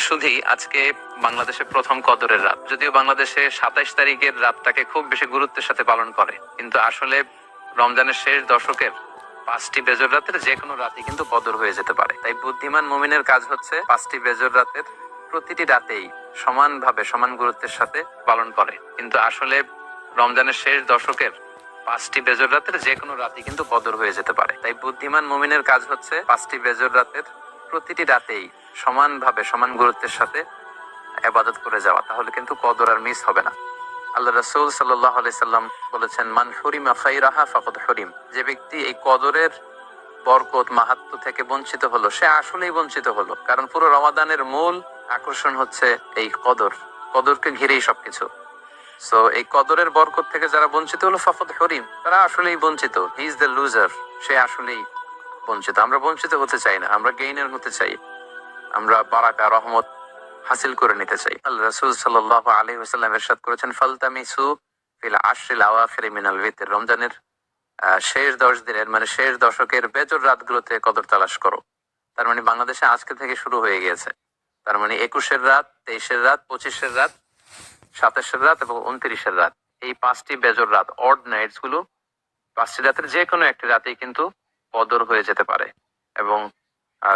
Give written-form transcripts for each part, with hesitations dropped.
শুধুই আজকে বাংলাদেশে প্রথম কদরের রাত, যদিও বাংলাদেশে 27 তারিখের রাতটাকে খুব বেশি গুরুত্বের সাথে পালন করে, কিন্তু আসলে রমজানের শেষ দশকের 5টি বেজর রাতের যে কোনো রাতই কিন্তু কদর হয়ে যেতে পারে। তাই বুদ্ধিমান মুমিনের কাজ হচ্ছে 5টি বেজর রাতের প্রতিটি রাতেই সমানভাবে সমান গুরুত্বের সাথে পালন করে, কিন্তু আসলে রমজানের শেষ দশকের 5টি বেজর রাতের যে কোনো রাতই কিন্তু কদর হয়ে যেতে পারে। তাই বুদ্ধিমান মুমিনের কাজ হচ্ছে 5টি বেজর রাতের প্রতিটি রাতেই সমানভাবে সমান গুরুত্বের সাথে ইবাদত করে যাওয়া, তাহলে কিন্তু কদর আর মিস হবে না। আল্লাহ রাসূল সাল্লাল্লাহু আলাইহি সাল্লাম বলেছেন, মান হুরিমা খাইরাহা ফাকাদ হুরিম। যে ব্যক্তি এই কদরের বরকত মাহাত্ম্য থেকে বঞ্চিত হলো, সে আসলেই বঞ্চিত হলো। কারণ পুরো রমাদানের মূল আকর্ষণ হচ্ছে এই কদরকে ঘিরেই সবকিছু। সো এই কদরের বরকত থেকে যারা বঞ্চিত হলো ফাকাদ হুরিম, তারা আসলেই বঞ্চিত। হি ইজ দ্য লুজার, সে আসলেই বঞ্চিত। আমরা বঞ্চিত হতে চাই না, আমরা গেইনার হতে চাই, আমরা বারাকা রহমত হাসিল করে নিতে চাই। আল্লাহ রাসূল সাল্লাল্লাহু আলাইহি ওয়াসাল্লাম ইরশাদ করেছেন, ফালতামিসু ফিল আশরিল আওয়াখির মিনাল ভিতর। রমজানের শেষ 10 দিনের মানে শেষ দশকের বেজর রাতগুলোতে কদর তালাশ করো। তার মানে বাংলাদেশে আজকে থেকে শুরু হয়ে গিয়েছে। তার মানে 21-এর রাত, 23-এর রাত, 25-এর রাত, 27-এর রাত এবং 29-এর রাত, এই 5টি বেজর রাত, অড নাইটস গুলো, 5টি রাতের যে কোনো একটি রাতেই কিন্তু কদর হয়ে যেতে পারে। এবং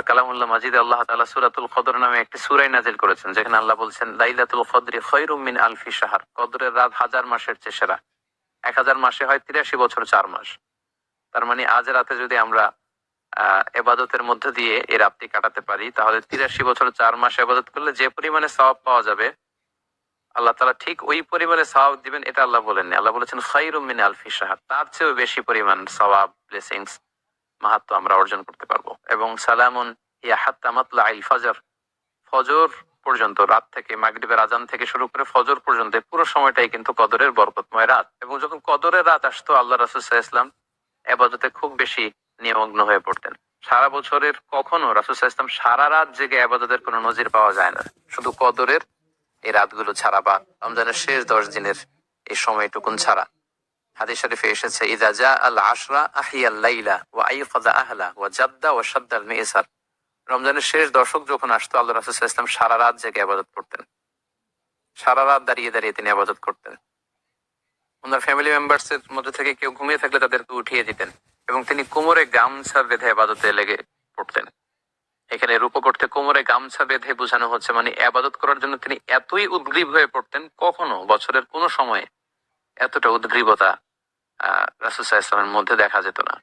কালামুল্লাহ মাজিদে আল্লাহ তাআলা সূরাতুল কদর নামে একটি সূরা নাযিল করেছেন, যেখানে আল্লাহ বলছেন, লাইলাতুল কদরি খায়রুম মিন আলফি শাহর। কদরের রাত 1000 মাসের চেয়ে সেরা। 1000 মাসে হয় 83 বছর 4 মাস। তার মানে আজ রাতে যদি আমরা ইবাদতের মধ্য দিয়ে এই রাতটি কাটাতে পারি, তাহলে 83 বছর 4 মাস ইবাদত করলে যে পরিমাণে সওয়াব পাওয়া যাবে, আল্লাহ তাআলা ঠিক ওই পরিমাণে সওয়াব দিবেন, এটা আল্লাহ বলেননি। আল্লাহ বলেছেন খায়রুম মিন আলফি শাহর, তার চেয়েও বেশি পরিমাণ সওয়াব, ব্লেসিংস, মাহাত্ম্য আমরা অর্জন করতে পারবো। এবং সালামুন ইয়া হাত্তা মাতলাইল ফজর, ফজর পর্যন্ত, রাত থেকে মাগরিবের আজান থেকে শুরু করে ফজর পর্যন্ত পুরো সময়টাই কিন্তু কদরের বরকতময় রাত। এবং যখন কদরের রাত আসতো, আল্লাহ রাসূল সাল্লাল্লাহু আলাইহি ওয়াসাল্লাম ইবাদতে খুব বেশি নিমগ্ন হয়ে পড়তেন। সারা বছরের কখনো রাসূল সাল্লাল্লাহু আলাইহি ওয়াসাল্লাম সারা রাত জেগে ইবাদতের কোনো নজির পাওয়া যায় না, শুধু কদরের এই রাতগুলো ছাড়া বা রমজানের শেষ 10 দিনের এই সময়টুকুন ছাড়া। হাদিস শরীফে এসেছে, ইযা জা আল আশরা আহিয়াল লাইলা ওয়া আইকাযা আহলা ওয়া জাদ্দা ওয়া শাদ্দাল মিসার। রমজানের শেষ দশক যখন আসতো, আল্লাহ রাসূল সাল্লাল্লাহু আলাইহি ওয়াসাল্লাম সারা রাত জেগে ইবাদত করতেন, সারা রাত দাঁড়িয়ে দাঁড়িয়ে তিনি ইবাদত করতেন। ওনার ফ্যামিলি মেম্বার্স এর মধ্যে থেকে কেউ ঘুমিয়ে থাকলে তাদেরকে উঠিয়ে দিতেন এবং তিনি কোমরে গামছা বেঁধে ইবাদতে লেগে পড়তেন। এখানে রূপকর্থে কোমরে গামছা বেঁধে বোঝানো হচ্ছে মানে ইবাদত করার জন্য তিনি এতই উদ্গ্রীব হয়ে পড়তেন, কখনো বছরের কোনো সময়ে এতটা উদ্গ্রীবতা রাসূল সাল্লাল্লাহু আলাইহি ওয়াসাল্লামের মধ্যে দেখা যেত না।